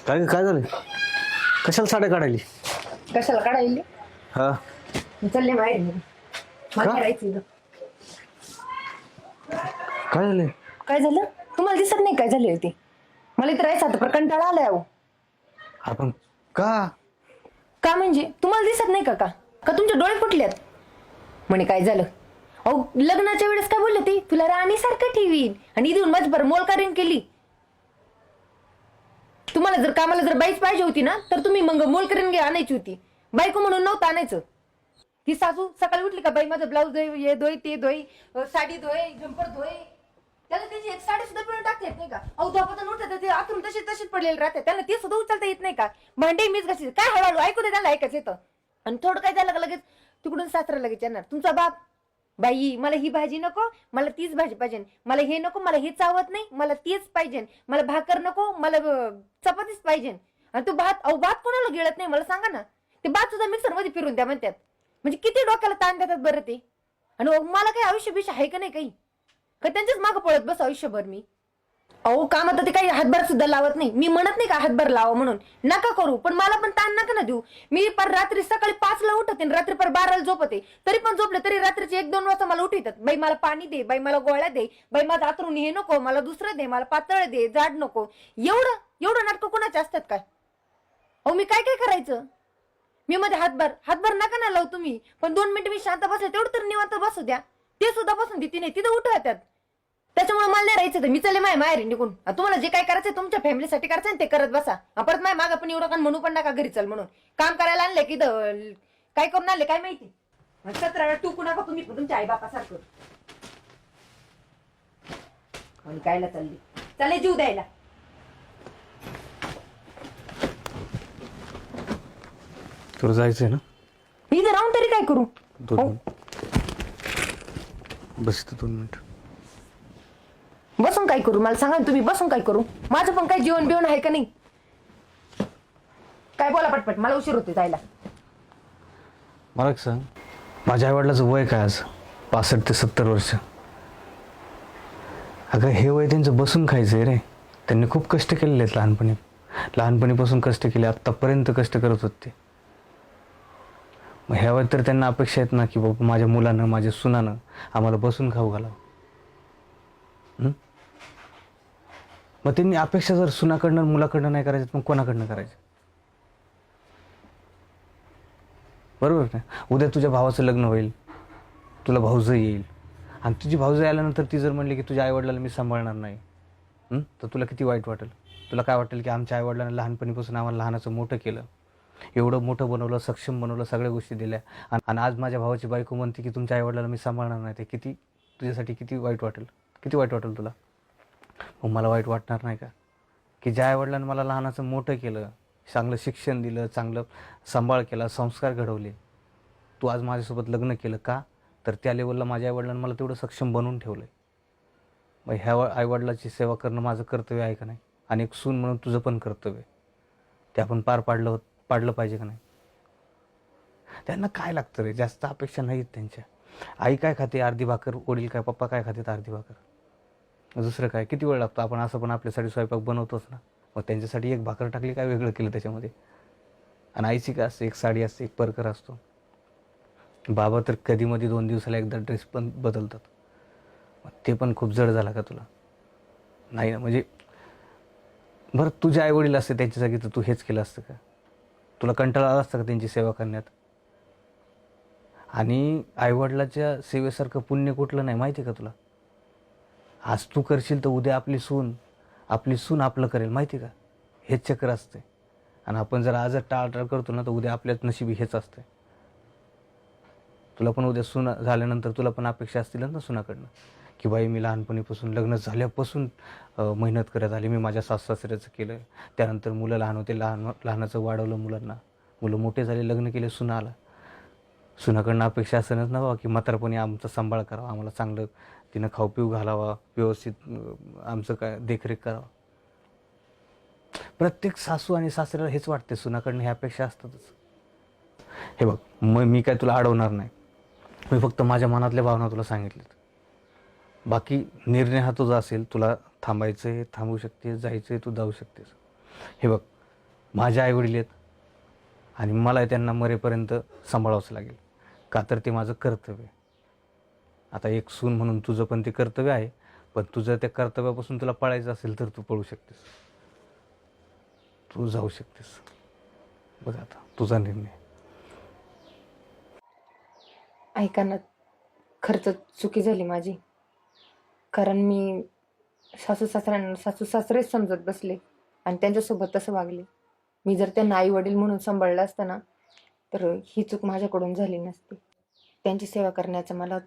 काय काय झालं? कशाला साड्या काढायली? कशाला काढायली? हा मी चालले बाहेर मी. मला का? करायचं इथं. काय झालं? काय झालं? तुम्हाला दिसत नाही काय झाली होती? मला इथं राहायचं आता, पण कंटाळा आलाय अहो. आपण का? का म्हणजे तुम्हाला दिसत नाही का का का तुमचे डोळे फुटलेत? म्हणे काय झालं? अहो लग्नाच्या वेळेस काय बोलले ती, तुला राणीसारखं ठेवीन आणि इथून माझी बरं मोलकारीन केली. तुम्हाला जर कामाला जर बाईच पाहिजे होती ना, तर तुम्ही मग मोलकरीन घे आणायची होती. बायको म्हणून नव्हतं आणायचं. ती सासू सकाळी उठली का, बाई माझं ब्लाऊज धुई, हे धुई, ते धुई, साडी धुई, जम्पर धुई, त्याला त्याची एक साडी सुद्धा पिळून टाकता येत नाही का? अहो झोपातून उठत ते आतून तशीच पडलेली राहते, त्यांना ते सुद्धा उचलता येत नाही का? भांडे मीच घासी काय हळूहळू ऐकू दे, त्याला ऐकायचं येतं. आणि थोडं काय झालं का लगेच तिकडून सासरा लगेच येणार तुमचा बाप. बाई मला ही भाजी नको, मला तीच भाजी पाहिजे, मला हे नको, मला हे चावत नाही, मला तीच पाहिजे, मला भाकर नको, मला चपातीच पाहिजे. आणि तो भात, अहो भात कोणाला गिळत नाही मला सांगा ना. ते भात सुद्धा मिक्सर मध्ये फिरून द्या म्हणतात. म्हणजे किती डोक्याला ताण देतात बरं ते. आणि मला काही आयुष्य बिष आहे का नाही काही, का त्यांच्याच मागं पळत बस आयुष्यभर मी. अहो काम आता ते काही हातभार सुद्धा लावत नाही. मी म्हणत नाही का हातभार लावा म्हणून, नका करू, पण मला पण ताण नका ना देऊ. मी पर रात्री सकाळी 5ला उठते आणि रात्री पर 12ला झोपते, तरी पण झोपले तरी रात्रीचे 1-2 वाजता मला उठवतात. बाई मला पाणी दे, बाई मला गोळ्या दे, बाई माझं आतरून हे नको, मला दुसरं दे, मला पातळ दे, जाड नको. एवढं एवढं नाटकं कोणाचे असतात काय? अहो मी काय काय करायचं? मी मध्ये हातभार नका ना लावू तुम्ही, पण 2 मिनिटं मी शांत बसले तेवढं तर निवांत बसू द्या. ते सुद्धा बसून देते नाही, तिथं उठवतात. त्याच्यामुळे मला नाही राहायचं. तर मी चले माय माहेरी निघून. तुम्हाला जे काय करायचं तुमच्या फॅमिलीसाठी करायचं ते करत बसा. परत माय मागं पण एवढं का म्हणू पण नका घरी चल म्हणून. काम करायला आणले की काय करून आणले काय माहिती. 17 वेळा टुकू नका तुम्ही तुमच्या आई बापासारखं. आणि कायला चालली चाले जीव द्यायला. तुला जायचंय ना? मी इथे राहून तरी काय करू? 2 मिनिट बस इथं 2 मिनिट. बसून काय करू मला सांगा ना तुम्ही, बसून काय करू? माझं पण काय जीवन बिवण आहे का नाही? काय बोला पटपट, मला उशीर होते जायला. मला एक सांग, माझ्या आईवडिलाचं वय काय आज? 65 ते 70 वर्ष. अगं हे वय त्यांचं बसून खायचं आहे रे. त्यांनी खूप कष्ट केलेले आहेत लहानपणीपासून कष्ट केले, आत्तापर्यंत कष्ट करत होते. मग ह्या वयात तर त्यांना अपेक्षा आहेत ना की बाबा माझ्या मुलानं माझ्या सुनानं आम्हाला बसून खाऊ घालावं. मग त्यांनी अपेक्षा जर सुनाकडनं मुलाकडनं नाही करायचं, मग कोणाकडनं करायचं? बरोबर ना? उद्या तुझ्या भावाचं लग्न होईल, तुला भाऊजं येईल, आणि तुझी भाऊजं आल्यानंतर ती जर म्हणली की तुझ्या आईवडिलाला मी सांभाळणार नाही, तर तुला किती वाईट वाटेल? तुला काय वाटेल की आमच्या आईवडिलांना लहानपणीपासून आम्हाला लहानाचं मोठं केलं, एवढं मोठं बनवलं, सक्षम बनवलं, सगळ्या गोष्टी दिल्या, आणि आज माझ्या भावाची बायको म्हणते की तुमच्या आईवडिलाला मी सांभाळणार नाही. ते किती तुझ्यासाठी किती वाईट वाटेल? किती वाईट वाटेल तुला? मग मला वाईट वाटणार नाही का की ज्या आईवडिलांनी मला लहानाचं मोठं केलं, चांगलं शिक्षण दिलं, चांगलं सांभाळ केला, संस्कार घडवले, तू आज माझ्यासोबत लग्न केलं का? तर त्या लेवलला माझ्या आईवडिलांनी मला तेवढं सक्षम बनवून ठेवलं आहे. मग ह्या आईवडिलाची सेवा करणं माझं कर्तव्य आहे का नाही? आणि एक सून म्हणून तुझं पण कर्तव्य आहे, ते आपण पाडलं पाहिजे का नाही? त्यांना काय लागतं रे? जास्त अपेक्षा नाहीत त्यांच्या. आई काय खाते? अर्धी भाकर. वडील काय, पप्पा काय खाते? अर्धी भाकर. दुसरं काय? किती वेळ लागतो? आपण असं पण आपल्यासाठी स्वयंपाक बनवतोच ना. मग त्यांच्यासाठी एक भाकर टाकली, काय वेगळं केलं त्याच्यामध्ये? आणि आईची काय असते? एक साडी असते, एक परकर असतो. बाबा तर कधीमध्ये 2 दिवसाला एकदा ड्रेस पण बदलतात. मग ते पण खूप जड झाला का तुला? नाही ना. म्हणजे बरं, तुझे आईवडील असते त्यांच्या जागी तर तू हेच केलं असतं का? तुला कंटाळा आला असतं का त्यांची सेवा करण्यात? आणि आईवडिलाच्या सेवेसारखं पुण्य कुठलं नाही माहिती आहे का तुला? आज तू करशील तर उद्या आपली सून आपलं करेल, माहिती आहे का? हेच चक्र असते. आणि आपण जर आजच टाळाटाळ करतो ना, तर उद्या आपल्याच नशिबी हेच असते. तुला पण उद्या सून झाल्यानंतर तुला पण अपेक्षा असतीलच ना सुनाकडनं की बाई मी लहानपणीपासून, लग्न झाल्यापासून मेहनत करत आली, मी माझ्या सासऱ्याचं केलं, त्यानंतर मुलं लहान होते, लहानाचं वाढवलं मुलांना, मुलं मोठे झाले, लग्न केले, सुना आला. सुनाकडनं अपेक्षा असणच ना बाबा की म्हातारपणी आमचा सांभाळ करावा, आम्हाला चांगलं तिनं खाऊ पिऊ घालावा, व्यवस्थित आमचं काय देखरेख करावं. प्रत्येक सासू आणि सासऱ्याला हेच वाटते, सुनाकडनं ह्या अपेक्षा असतातच. हे बघ, मी काय तुला अडवणार नाही, मी फक्त माझ्या मनातल्या भावना तुला सांगितल्यात. बाकी निर्णय हा तुझा असेल, तुला थांबायचं आहे थांबू शकतेस, जायचं आहे तू जाऊ शकतेस. हे बघ, माझे आईवडील आहेत आणि मला त्यांना मरेपर्यंत सांभाळावंच लागेल, का तर ते माझं कर्तव्य आहे. आता एक सून म्हणून तुझं पण ते कर्तव्य आहे, पण तुझं त्या कर्तव्यापासून तुला पळायचं असेल तर तू पळू शकतेस, तू जाऊ शकतेस. बघ आता तुझा निर्णय. ऐका ना, खरंच चुकी झाली माझी. कारण मी सासू सासरेच समजत बसले आणि त्यांच्यासोबत तसं वागले. मी जर त्यांना आई वडील म्हणून सांभाळलं असतं ना, तर ही चूक माझ्याकडून झाली नसती. त्यांची सेवा करण्याचा मला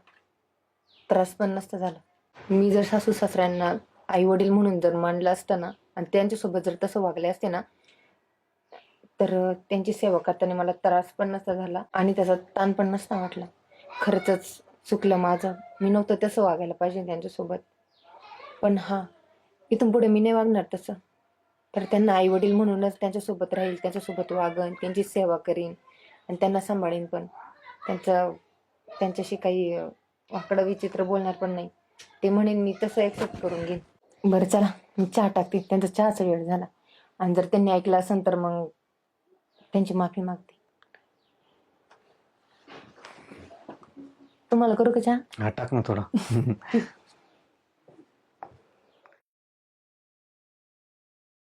त्रास पण नसता झाला. मी जर सासू सासऱ्यांना आई वडील म्हणून जर मानलं असतं ना आणि त्यांच्यासोबत जर तसं वागले असते ना, तर त्यांची सेवा करताना मला त्रास पण नसता झाला आणि त्याचा ताण पण नसता वाटला. खरंच चुकलं माझं. मी नव्हतं तसं वागायला पाहिजे त्यांच्यासोबत. पण हां, इथून पुढे मी नाही वागणार तसं. तर त्यांना आई वडील म्हणूनच त्यांच्यासोबत राहील, त्यांच्यासोबत वागन, त्यांची सेवा करीन आणि त्यांना सांभाळीन पण. त्यांच्याशी काही वाकडं विचित्र बोलणार पण नाही. ते म्हणेन मी तसं ॲक्सेप्ट करून घेईन. बरं चला, मी चहा टाकते. त्यांचा चहाचा वेळ झाला आणि जर त्यांनी ऐकलं असेल तर मग त्यांची माफी मागते. तुम्हाला करू का चहा? हा टाक ना थोडा.